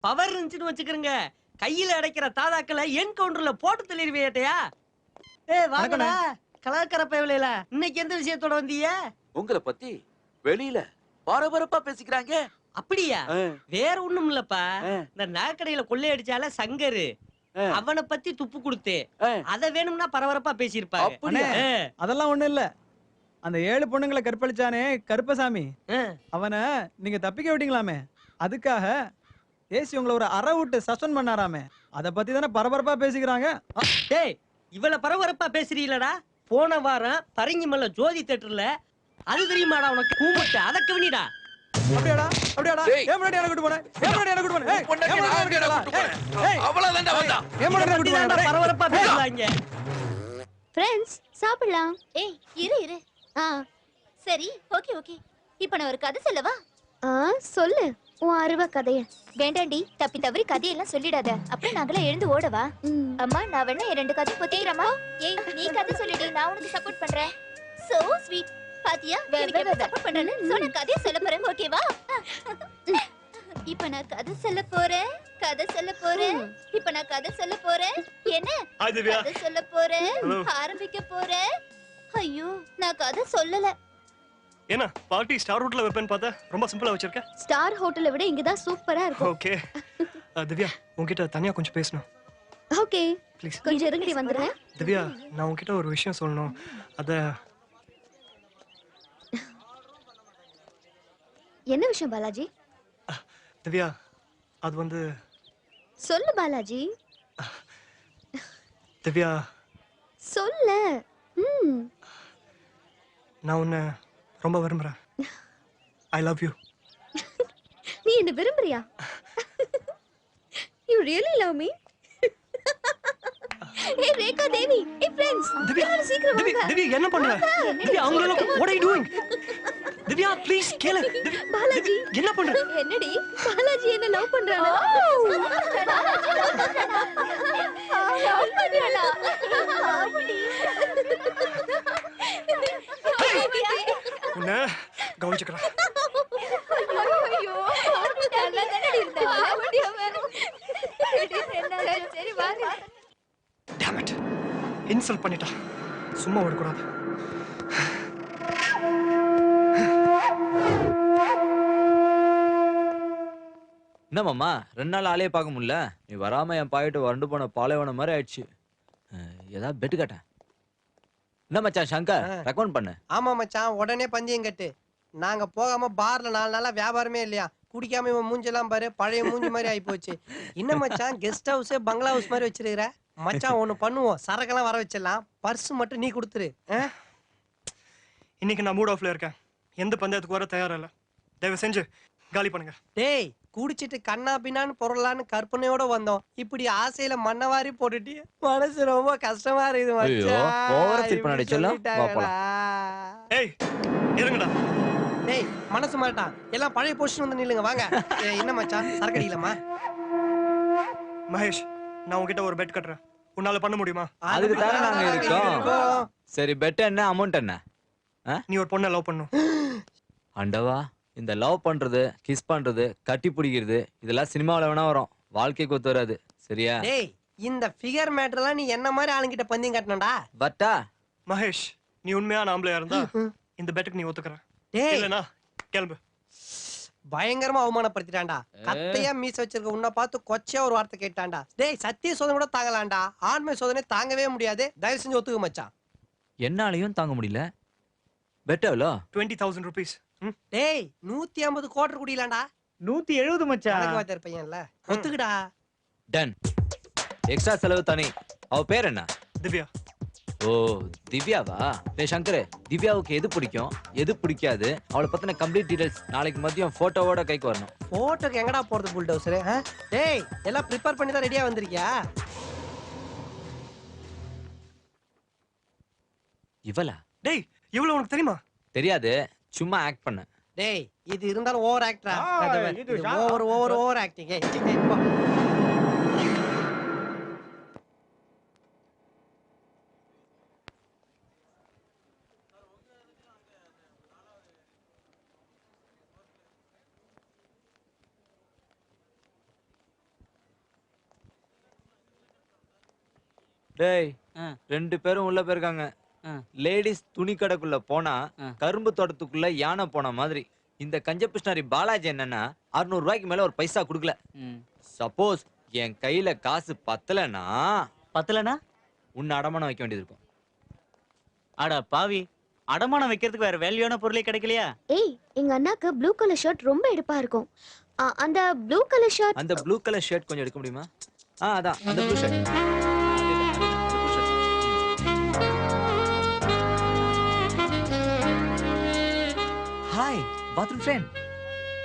Power இருந்துச்சுன்னு வச்சுக்கிறங்க, கையில அடைக்கிற தாதாக்களை என்கவுண்டர்ல போட்டு தள்ளிடுவியேட்டையா. ஏய் வாங்கடா கலக்கற பயவலையில, இன்னைக்கு எந்த விஷயத்தோட வந்தீங்க? உங்களை பத்தி வெளியில பரபரப்பா பேசிக்கிறாங்க. அப்படியா? வேற ஒண்ணும் இல்லப்பா, இந்த நகைக்கடையில கொள்ளையடிச்சால சங்கரு, அவனை பத்தி துப்பு கொடுத்து அத வேணும்னா பரபரப்பா பேசியிருப்பாங்க. அதெல்லாம் ஒண்ணும் இல்ல. அந்த 7 பொண்ணுங்களை கற்பழிச்சானே கருப்பசாமி, அவனை நீங்க தப்பிக்க விட்டீங்களாமே, அதுக்காக ஏசி உங்களை ஒரு அரை விட்டு சஸ்பெண்ட் பண்ணாராமே, அத பத்தி தானே பரபரப்பா பேசிக்கிறாங்க. டேய் இவ்வளவு பரபரப்பா பேசுறீங்களடா? போன வாரம் பரங்கிமல்ல ஜோதி தியேட்டர்ல, அது தெரியுமாடா உனக்கு? கூமுட்டு அத கவனிடா. அப்படியாடா அப்படியாடா? ஏன் முன்னாடி என்ன கூட்டி போற? ஏன் முன்னாடி என்ன கூட்டி போற? ஏய் பொண்ணு நான் எங்கடா கூட்டி போறேன்? அவளதான்டா வந்தா. ஏன் முன்னாடி கூட்டி போற? பரபரப்பா பேசுறாங்க. ஃப்ரெண்ட்ஸ் சாப்பிடலாம். ஏய் இரு இரு. சரி ஓகே ஓகே. இப்போ நான் ஒரு கதை சொல்லவா? சொல்லு உன் அருவ கதைய. வேண்டாண்டி, தப்பி தவறி கதையெல்லாம் சொல்லிடாத, அப்புறம் நாங்களே எழுந்து ஓடவா. அம்மா நான் வேணா 2 கதை பொத்திக்கிறேம்மா. ஏய் நீ கதை சொல்லிடி, நான் உனக்கு சப்போர்ட் பண்றேன். So sweet. பாத்தியா எனக்கு எப்படி சப்போர்ட் பண்றேன்னு? சோ நான் கதைய சொல்ல போறேன், ஓகேவா? இப்போ நான் கதை சொல்ல போறேன், கதை சொல்ல போறேன். இப்போ நான் கதை சொல்ல போறேன். என்ன கதை சொல்ல போறேன், ஆரம்பிக்க போறேன். ஐயோ நான் கதை சொல்லல. என்ன பார்ட்டி ஸ்டார் ஹோட்டல்ல வெப்பேன்னு பார்த்தா ரொம்ப சிம்பிளா வச்சிருக்க. ஸ்டார் ஹோட்டலை விட இங்க தான் சூப்பரா இருக்கும். ஓகே திவ்யா, உன்கிட்ட தனியா கொஞ்சம் பேசணும். ஓகே ப்ளீஸ் கொஞ்சம் இறங்கி வந்துறேன். திவ்யா, நான் உன்கிட்ட ஒரு விஷயம் சொல்லணும். என்ன விஷயம் பாலாஜி? திவ்யா, அது வந்து சொல்லு பாலாஜி. திவ்யா சொல்லு. நான் உன்னை ரொம்ப விரும்புறேன். I love you. நீ என்ன விரும்புறியா? You really love me? Hey Rekha Devi, hey friends, Divya சீக்கிரம் வாங்க. திவ்யா என்ன பண்ற? திவ்யா அவங்கள what are you doing? Divya please கேளு. பாலாஜி என்ன பண்ற? என்னடி பாலாஜி என்ன லவ் பண்றானா? லவ் பண்றானா? உன்னை கவனிச்சுக்கிறேன். ஐயோ நல்லா தானே இருந்தா. சரி வாங்க. Damn it. இன்சல்ட் பண்ணிட்டா. சும்மா விடக்கூடாது. என்ன மாமா 2 நாள் ஆளே பார்க்க முடியல? நீ வராம என் பாயிட்டு வறண்டு போன பாலைவனம் மாதிரி ஆயிடுச்சு. ஏதாவது பெட்டு கட்டேன். என்ன மச்சான் சங்கர் ரெக்கமெண்ட் பண்ணு. ஆமா மச்சான், உடனே பந்தயம் கட்டு. நாங்க போகாம பார்ல 4 நாளா வியாபாரமே இல்லையா. குடிக்காம இவன் மூஞ்செல்லாம் பாரு, பழைய மூஞ்சி மாதிரி ஆயி போச்சு. என்ன மச்சான் கெஸ்ட் ஹவுஸ் பங்களா ஹவுஸ் மாதிரி வச்சிருக்கிற? மச்சான் ஒண்ணு பண்ணுவோம், சரக்கெல்லாம் வர வச்சிடலாம். பர்ஸ் மட்டும் நீ கொடுத்துரு. இன்னைக்கு நான் மூட் ஆஃப்ல இருக்கேன். எந்த பந்தயத்துக்கு வர தயாரா இல்ல. தயவு செஞ்சு காலி பண்ணுங்க. டேய் குடிச்சிட்டு கண்ணா பின்னான்னு பொருளான்னு கற்பனையோட வந்தோம், இப்படி ஆசையில மண்ணவாரி போட்டுட்டு மனசு ரொம்ப கஷ்டமா இருக்குது மச்சான். ஓவரா ஃபீல் பண்ணாடி செல்லம். வா போலாம். ஏய் இருங்கடா. டேய் மனசு மாட்டான், எல்லாம் பழைய பொசிஷன் வந்து நில்லுங்க வாங்க. என்ன மச்சான் சரக்கு அடிக்கலாமா? மகேஷ், நான் உன்கிட்ட ஒரு பெட் கட்டுறேன். உன்னால பண்ண முடியுமா? அதுக்கு தானே நாங்க இருக்கோம். சரி பெட் என்ன, அமௌண்ட் என்ன? நீ ஒரு பொண்ணை லவ் பண்ணணும். அண்டவா, இந்த லவ் பண்றது, கிஸ் பண்றது, கட்டி பிடிக்கிறது இதெல்லாம் சினிமாவில் வேணா வரும், வாழ்க்கைக்கு ஒத்து வராது. சரியா? டேய் இந்த ஃபிகர் மேட்டர்லாம் நீ என்ன மாதிரி ஆளுங்கிட்ட பந்தயம் கட்டணும்டா. பட்டா மகேஷ், நீ உண்மையான ஆம்பளையா இருந்தா இந்த பெட்டுக்கு நீ ஒத்துக்கற. டேய் இல்லனா கிளம்பு. பயங்கரமா அவமானப்படுத்திட்டான்டா. கத்தையா மீச வச்சிருக்க உன்னை பார்த்து கொச்சையா ஒரு வார்த்தை கேட்டான்டா. டேய் சத்திய சோதனை கூட தாங்கலாம்டா, ஆண்மை சோதனை தாங்கவே முடியாது. தயவு செஞ்சு ஒத்துக்க மச்சான். என்னாலையும் தாங்க முடியல. பெட் எவ்வளோ? 20,000 rupees. டேய் 150 கோட்டர் குடிலாம்டா. 170 மச்சான். கணக்கு வாத்தியார் பையன்ல, ஒத்துக்குடா. டன். எக்ஸ்ட்ரா செலவு தனி. அவ பேர் என்ன? திவ்யா. ஓ திவ்யாவா? டேய் சங்கர், திவ்யாவுக்கு எது பிடிக்கும் எது பிடிக்காது அவளை பத்தின கம்ப்ளீட் டீடைல்ஸ் நாளைக்கு மதியம் போட்டோவோட கைக்கு வரணும். போட்டோக்கு எங்கடா போறது புல்டோசர்? டேய் எல்லாம் ப்ரிப்பேர் பண்ணி தான் ரெடியா வந்திருக்கியா? இவளா? டேய் இவ்வளவு உனக்கு தெரியுமா? தெரியாது, சும்மா ஆக்ட் பண்ண. டேய் இது இருந்தாலும் ஓவர் ஆக்டரா? Over acting. டேய் ஆ. 2 பேரும் உள்ள போயிருக்காங்க. ஆ. லேடிஸ் துணி கடைக்குள்ள போனா ஆ. கரும்பு தோட்டத்துக்குள்ள யானை போன மாதிரி. இந்த கஞ்ச பிஷ்ணாரி பாலாஜி என்னன்னா 600 ரூபாய்க்கு மேல ஒரு பைசா கொடுக்கல. சப்போஸ் என் கையில காசு பத்தலனா பத்தலனா உன்னை அடமானம் வைக்க வேண்டியது இருக்கும். அட பாவி, அடமானம் வைக்கிறதுக்கு வேற வேல்யூவான பொருளே கிடைக்கலையா? ஏய் எங்க அண்ணாக்கு ப்ளூ கலர் ஷர்ட் ரொம்ப எடுப்பா இருக்கும். அந்த ப்ளூ கலர் ஷர்ட். அந்த ப்ளூ கலர் ஷர்ட் கொஞ்சம் எடுக்க முடியுமா? அதான் அந்த blue shirt. Hi bathroom friend,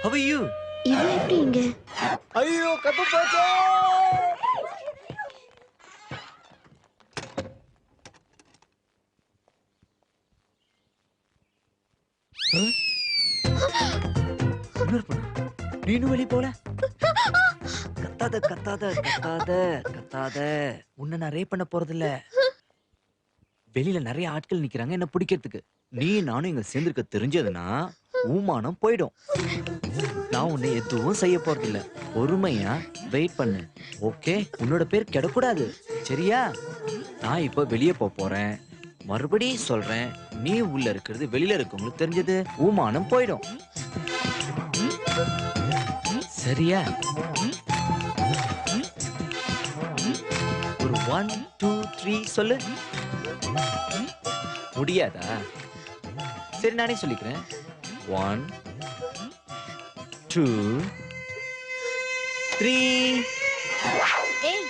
how are you? இவன் எப்படி இங்க? ஐயோ கப்பு போச்சே. இன்னொரு பொண்ணு. நீனும் வெளிய போல? கத்தாத கத்தாத கத்தாத கத்தாத. உன்னை நான் ரேப் பண்ண போறதில்ல. வெளியில நிறைய ஆட்கள் நிக்கிறாங்க என்ன பிடிக்கிறதுக்கு. நீ நானும் இங்க சேர்ந்திருக்க தெரிஞ்சதுன்னா ஊமானம் போயிடும். நான் உன்னை எதுவும் செய்ய போறதில்ல. பொறுமையா வெயிட் பண்ணு. ஓகே? உன்னோட பேர் கெடக்கூடாது. சரியா? நான் இப்ப வெளியே போறேன். மறுபடியும் சொல்றேன், நீ உள்ள இருக்கிறது வெளியில இருக்கவங்களுக்கு தெரிஞ்சது ஊமானம் போயிடும். சரியா? ஒரு 1 2 3 சொல்லு. முடியாதா? சரி நானே சொல்லிக்கிறேன். 1 2 3. ஏய்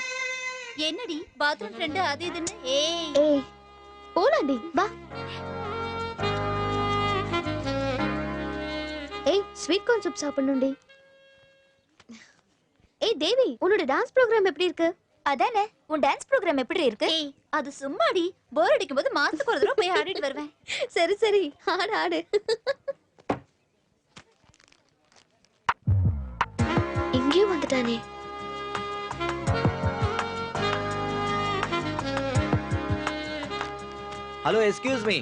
என்னடி பாத்ரூம் ஃப்ரெண்ட் அது இதுன்னு? ஏய் போலாண்டி வா. ஏய் ஸ்வீட் கார்ன் சூப் சாப்பிடணும்டி. ஏய் தேவி, உன்னோட டான்ஸ் ப்ரோகிராம் எப்படி இருக்கு? அதானே, உன் டான்ஸ் ப்ரோகிராம் எப்படி இருக்கு? ஏய் அது சும்மாடி, போர் அடிக்கும் போது மாசத்துக்கு ஒரு தடவை போய் ஆடிட்டு வருவேன். சரி சரி ஆடு ஆடு. இங்கேயும் வந்துட்டானே. ஹலோ எக்ஸ்கியூஸ் மீ,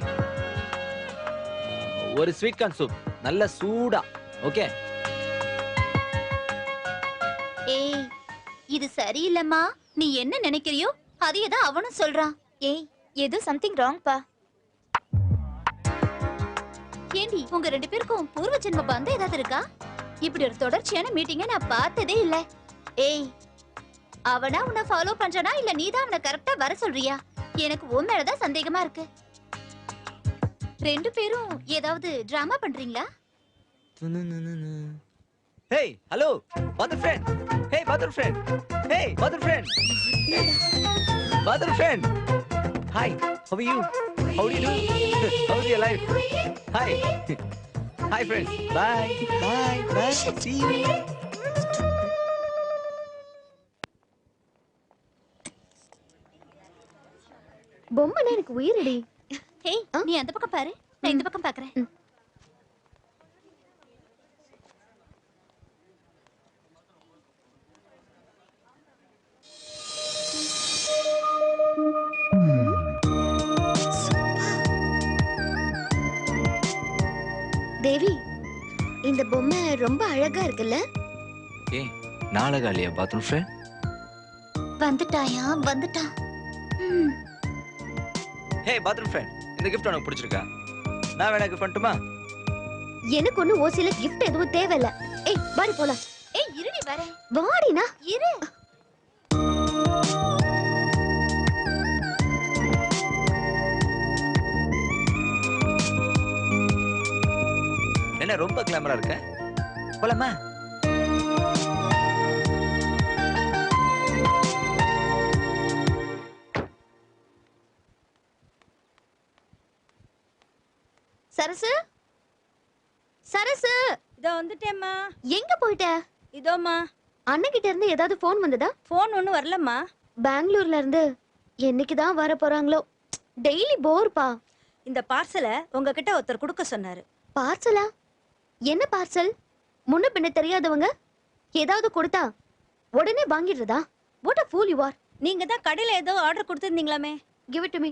ஒரு ஸ்வீட் கார்ன் சூப் நல்ல சூடா. ஓகே? ஏய் இது சரியில்லைம்மா. நீ என்ன நினைக்கிறியோ அதையே தான் அவனும் சொல்றான். ஏய் ஏதோ சம்திங் ராங் பா. ஏண்டி உங்க 2 பேருக்கும் பூர்வ ஜென்ம பந்தம் ஏதாவது இருக்கா? இப்படி ஒரு தொடர்ச்சியான மீட்டிங்கை நான் பார்த்ததே இல்ல. ஏய் அவனா உன்னை ஃபாலோ பண்றானா இல்ல நீதான் அவனை கரெக்டா வர சொல்றியா? எனக்கு உன் மேலதான் சந்தேகமா இருக்கு. 2 பேரும் ஏதாவது டிராமா பண்றீங்களா? Hey, hello, brother friend. Hey, brother friend. Hey, brother friend. Brother friend. Hi, how are you? How do you do? How's your life? Hi. Hi, friends. Bye. Bye. Bye. See you. பொம்மை எனக்கு உயிரடி. ஏய் நீ அந்த பக்கம் பாரு, நான் இந்த பக்கம் பாக்குறேன். தேவி, இந்த பொம்மை ரொம்ப அழகா இருக்குல்ல? ஏய், நாளகாலியா பாத்ரூம் ஃப்ரெண்ட்? வந்துட்டாயா? வந்துட்டான். Hey, bathroom friend. இந்த gift உனக்கு பிடிச்சிருக்கா? நான் வேணா gift பண்ணட்டுமா? எனக்கு ஒண்ணு ஓசில gift எதுவும் தேவையில்ல. ஏய் வாடி போலாம். ஏய் இருடி வரேன். வாடினா இரு. என்ன ரொம்ப கிளாமரா இருக்க? போலாமா? சரசு, சரசு, இதோ வந்துட்டேம்மா. எங்க போயிட்ட? இதோம்மா. அண்ணகிட்ட இருந்து ஏதாவது போன் வந்ததா? போன் ஒன்னும் வரலம்மா. பெங்களூர்ல இருந்து என்னைக்கு தான் வர போறாங்களோ. டெய்லி போர்ப்பா. இந்த பார்சலை உங்ககிட்ட ஒருத்தர் கொடுக்க சொன்னாரு. பார்சலா? என்ன பார்சல்? முன்ன பின்ன தெரியாதவங்க ஏதாவது கொடுத்தா உடனே வாங்கிடுறதா? What a fool you are. நீங்க தான் கடையில ஏதோ order கொடுத்திருந்தீங்களாமே. Give it to me.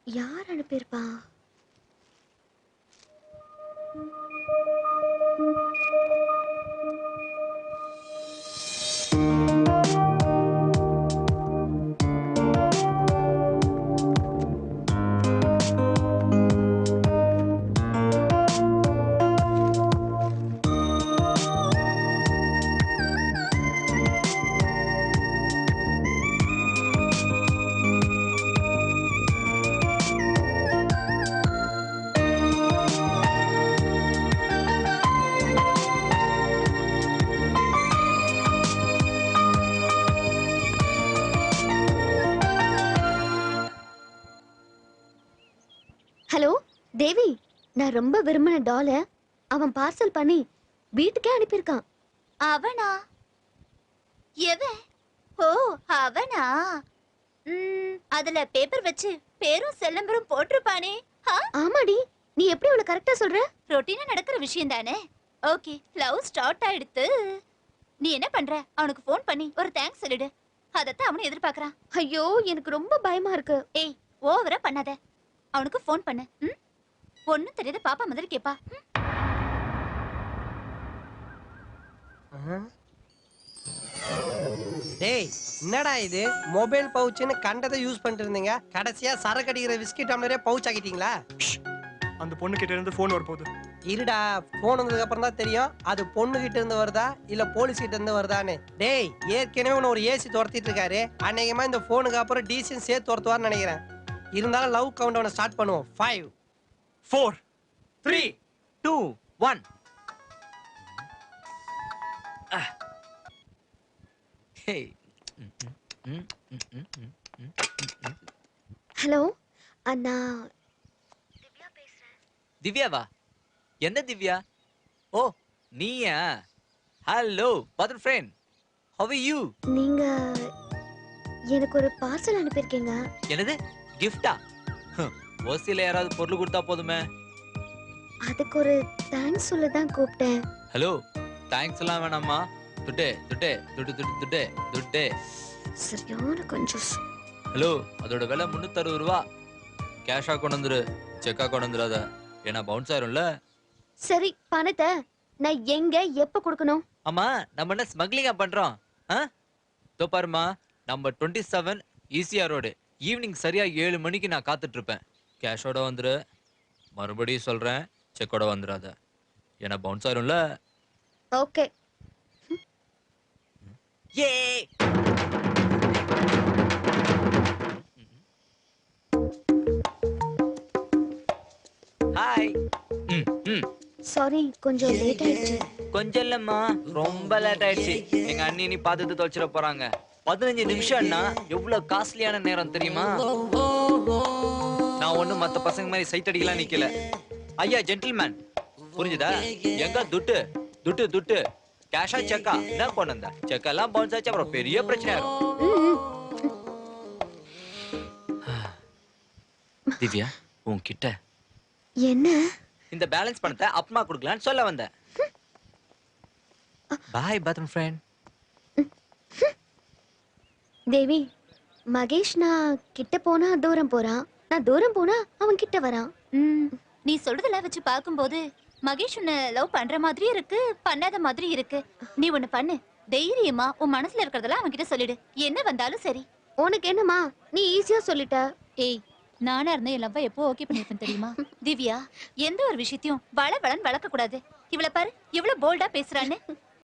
யார் அனுப்பியிருப்பா? தேவி, நான் ரொம்ப விரும்பின டால அவன் பார்சல் பண்ணி வீட்டுக்கே அனுப்பியிருக்கான். அவனா? எவன்? ஓ, அவனா? அதுல பேப்பர் வச்சு பேரும் செல் நம்பரும் போட்டிருப்பானே. ஆமாடி, நீ எப்படி இவ்வளவு கரெக்டா சொல்ற? ரொட்டீனா நடக்கிற விஷயம் தானே. ஓகே, லவ் ஸ்டார்ட் ஆயிடுத்து. நீ என்ன பண்ற? அவனுக்கு ஃபோன் பண்ணி ஒரு தேங்க்ஸ் சொல்லிடு. அதத்தான் அவனும் எதிர்பார்க்கறான். ஐயோ, எனக்கு ரொம்ப பயமா இருக்கு. ஏய், ஓவரா பண்ணாத. அவனுக்கு ஃபோன் பண்ணு. ஒண்ணும் தெரியாத பாப்பா மாதிரி கேப்பா. டேய், என்னடா இது? மொபைல் பவுச்னு கண்டதை யூஸ் பண்ணிட்டு இருந்தீங்க, கடைசியா சரக்கு அடிக்கிற விஸ்கி டம்ளரே பவுச் ஆக்கிட்டீங்களா? அந்த பொண்ணு கிட்ட இருந்து போன் வரப்போகுது. இருடா, போன் வந்ததுக்கு அப்புறம் தான் தெரியும் அது பொண்ணு கிட்ட இருந்து வருதா இல்ல போலீஸ் கிட்ட இருந்து வருதான்னு. டேய், ஏற்கனவே உன்னை ஒரு ஏசி துரத்திட்டு இருக்காரு. அநேகமா இந்த போனுக்கு அப்புறம் டீசன் சேர்த்து துரத்துவார்னு நினைக்கிறேன். இருந்தாலும் லவ் கவுண்ட் அவனை ஸ்டார்ட் பண்ணுவோம். 5 4 3 2 1. ஹலோ அண்ணா, திவ்யாவா? என்ன திவ்யா? ஓ, நீயா? ஹலோ பதர் ஃப்ரெண்ட், ஹவ் ஆர் யூ? நீங்க எனக்கு ஒரு பார்சல் அனுப்பியிருக்கீங்க. என்னது, கிஃப்டா? ஓசில யாராவது பொருள் கொடுத்தா போதுமே. அதுக்கு ஒரு தேங்க்ஸ் சொல்ல தான் கூப்பிட்டேன். ஹலோ, தேங்க்ஸ் எல்லாம் வேணாமா. துட்டே துட்டே துட்டு துட்டு துட்டே துட்டே. சரியான கொஞ்சம். ஹலோ, அதோட விலை 360 ரூபா. கேஷா கொண்டு வந்துரு, செக்கா கொண்டு வந்துடாத, ஏன்னா பவுன்ஸ் ஆயிரும்ல. சரி, பணத்தை நான் எங்க எப்ப கொடுக்கணும்? ஆமா, நம்ம என்ன ஸ்மக்லிங்கா பண்றோம்? தோ பாருமா, நம்ம 27 ECR ரோடு. ஈவினிங் சரியா 7 மணிக்கு நான் காத்துட்டு இருப்பேன். கேஷோட வந்துரு. மறுபடியும் சொல்றேன், செக்கோட வந்துடாத, ஏன்னா பவுன்ஸ் ஆயிரும்ல. ஓகே. ஏ ஹாய். சாரி, கொஞ்சம் லேட் ஆயிடுச்சு. கொஞ்சம் இல்லம்மா, ரொம்ப லேட் ஆயிடுச்சு. எங்க அண்ணி நீ பார்த்துட்டு தொலைச்சிட போறாங்க. 15 நிமிஷம்னா எவ்வளவு காஸ்ட்லியான நேரம் தெரியுமா? நான் ஒண்ணும் மத்த பசங்க மாதிரி சைட் அடிக்கலாம் நிக்கல. ஐயா ஜென்டில்மேன், புரிஞ்சுதா? எங்க துட்டு துட்டு துட்டு, கேஷா செக்கா? என்ன கொண்டு வந்த? செக்கெல்லாம் பவுன்ஸ் ஆச்சு, அப்புறம் பெரிய பிரச்சனை ஆகும். திவ்யா, உன்கிட்ட என்ன? இந்த பேலன்ஸ் பணத்தை அப்புறமா கொடுக்கலான்னு சொல்ல வந்தேன். பாய் பாத்ரூம் ஃப்ரெண்ட். தேவி, மகேஷ் நான் கிட்ட போனா தூரம் போறான், நான் தூரம் போனா அவன் கிட்ட வரான். நீ சொல்றதெல்லாம் வச்சு பாக்கும்போது மகேஷ் உன்னை லவ் பண்ற மாதிரி இருக்கு, பண்ணாத மாதிரி இருக்கு. நீ ஒண்ணு பண்ணு, தைரியமா உன் மனசுல இருக்கிறதெல்லாம் அவன் கிட்ட சொல்லிடு. என்ன வந்தாலும் சரி. உனக்கு என்னமா, நீ ஈஸியா சொல்லிட்ட. ஏய், நானா இருந்தேன் என் லவ்வ எப்போ ஓகே பண்ணிருப்பேன் தெரியுமா? திவ்யா, எந்த ஒரு விஷயத்தையும் வளவளன்னு வளர்க்க கூடாது. இவளை பாரு, எவ்வளவு போல்டா பேசுறான்னு.